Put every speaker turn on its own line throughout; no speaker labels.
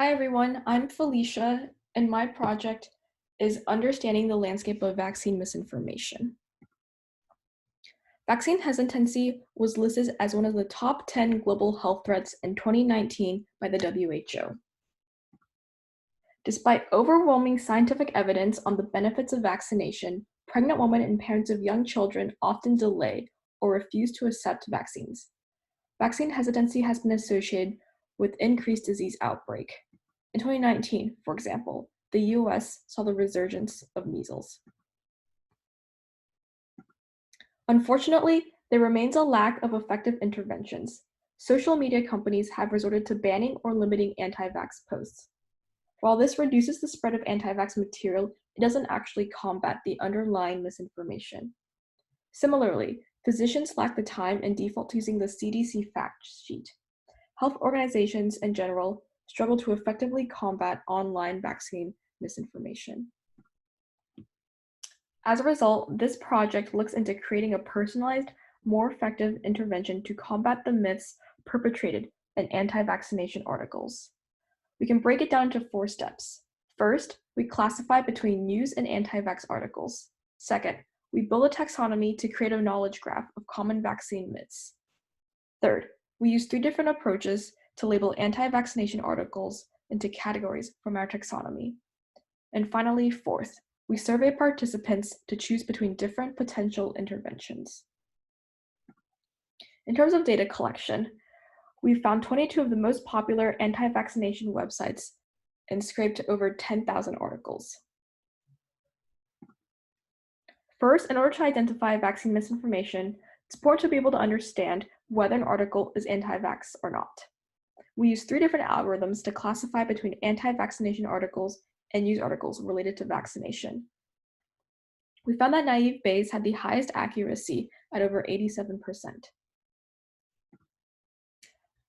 Hi everyone, I'm Felicia, and my project is Understanding the Landscape of Vaccine Misinformation. Vaccine hesitancy was listed as one of the top 10 global health threats in 2019 by the WHO. Despite overwhelming scientific evidence on the benefits of vaccination, pregnant women and parents of young children often delay or refuse to accept vaccines. Vaccine hesitancy has been associated with increased disease outbreak. In 2019, for example, the US saw the resurgence of measles. Unfortunately, there remains a lack of effective interventions. Social media companies have resorted to banning or limiting anti-vax posts. While this reduces the spread of anti-vax material, it doesn't actually combat the underlying misinformation. Similarly, physicians lack the time and default to using the CDC fact sheet. Health organizations in general struggle to effectively combat online vaccine misinformation. As a result, this project looks into creating a personalized, more effective intervention to combat the myths perpetrated in anti-vaccination articles. We can break it down into 4 steps. First, we classify between news and anti-vax articles. Second, we build a taxonomy to create a knowledge graph of common vaccine myths. Third, we use 3 different approaches to label anti-vaccination articles into categories from our taxonomy. And finally, fourth, we survey participants to choose between different potential interventions. In terms of data collection, we found 22 of the most popular anti-vaccination websites and scraped over 10,000 articles. First, in order to identify vaccine misinformation, it's important to be able to understand whether an article is anti-vax or not. We use 3 different algorithms to classify between anti-vaccination articles and news articles related to vaccination. We found that naive Bayes had the highest accuracy at over 87%.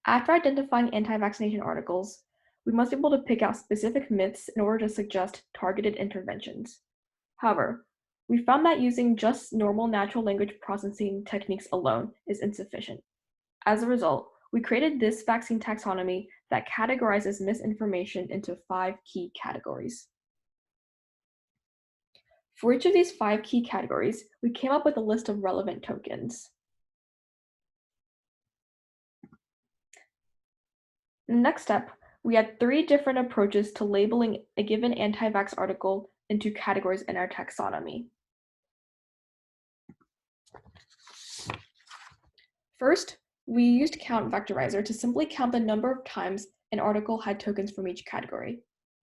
After identifying anti-vaccination articles, we must be able to pick out specific myths in order to suggest targeted interventions. However, we found that using just normal natural language processing techniques alone is insufficient. As a result, we created this vaccine taxonomy that categorizes misinformation into 5 key categories. For each of these 5 key categories, we came up with a list of relevant tokens. In the next step, we had 3 different approaches to labeling a given anti-vax article into categories in our taxonomy. First, we used CountVectorizer to simply count the number of times an article had tokens from each category.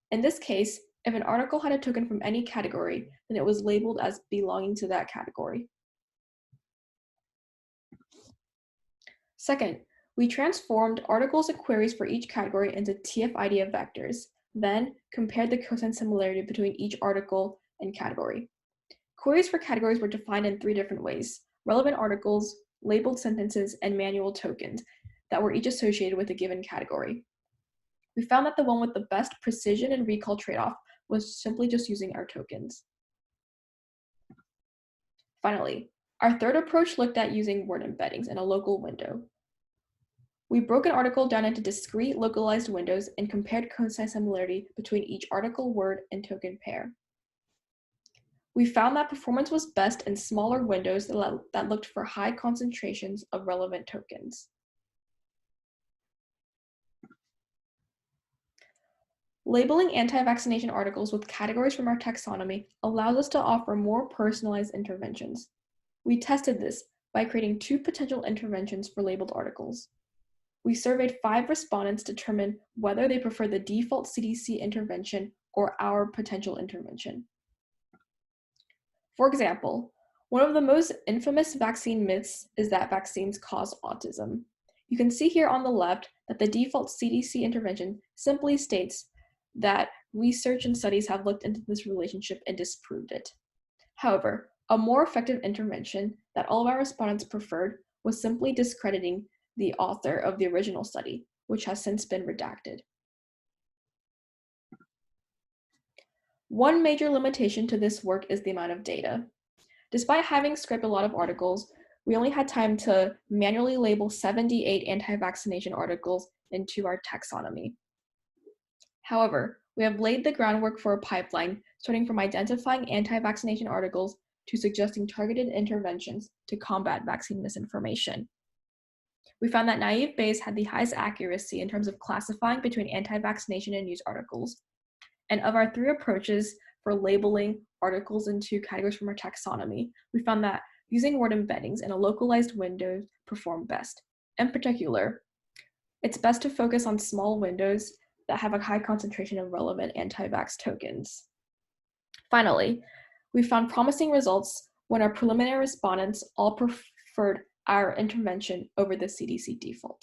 In this case, if an article had a token from any category, then it was labeled as belonging to that category. Second, we transformed articles and queries for each category into TF-IDF vectors, then compared the cosine similarity between each article and category. Queries for categories were defined in 3 different ways: relevant articles, labeled sentences, and manual tokens that were each associated with a given category. We found that the one with the best precision and recall trade-off was simply just using our tokens. Finally, our third approach looked at using word embeddings in a local window. We broke an article down into discrete localized windows and compared cosine similarity between each article, word, and token pair. We found that performance was best in smaller windows that looked for high concentrations of relevant tokens. Labeling anti-vaccination articles with categories from our taxonomy allows us to offer more personalized interventions. We tested this by creating 2 potential interventions for labeled articles. We surveyed 5 respondents to determine whether they prefer the default CDC intervention or our potential intervention. For example, one of the most infamous vaccine myths is that vaccines cause autism. You can see here on the left that the default CDC intervention simply states that research and studies have looked into this relationship and disproved it. However, a more effective intervention that all of our respondents preferred was simply discrediting the author of the original study, which has since been redacted. One major limitation to this work is the amount of data. Despite having scraped a lot of articles, we only had time to manually label 78 anti-vaccination articles into our taxonomy. However, we have laid the groundwork for a pipeline starting from identifying anti-vaccination articles to suggesting targeted interventions to combat vaccine misinformation. We found that naive Bayes had the highest accuracy in terms of classifying between anti-vaccination and news articles. And of our 3 approaches for labeling articles into categories from our taxonomy, we found that using word embeddings in a localized window performed best. In particular, it's best to focus on small windows that have a high concentration of relevant anti-vax tokens. Finally, we found promising results when our preliminary respondents all preferred our intervention over the CDC default.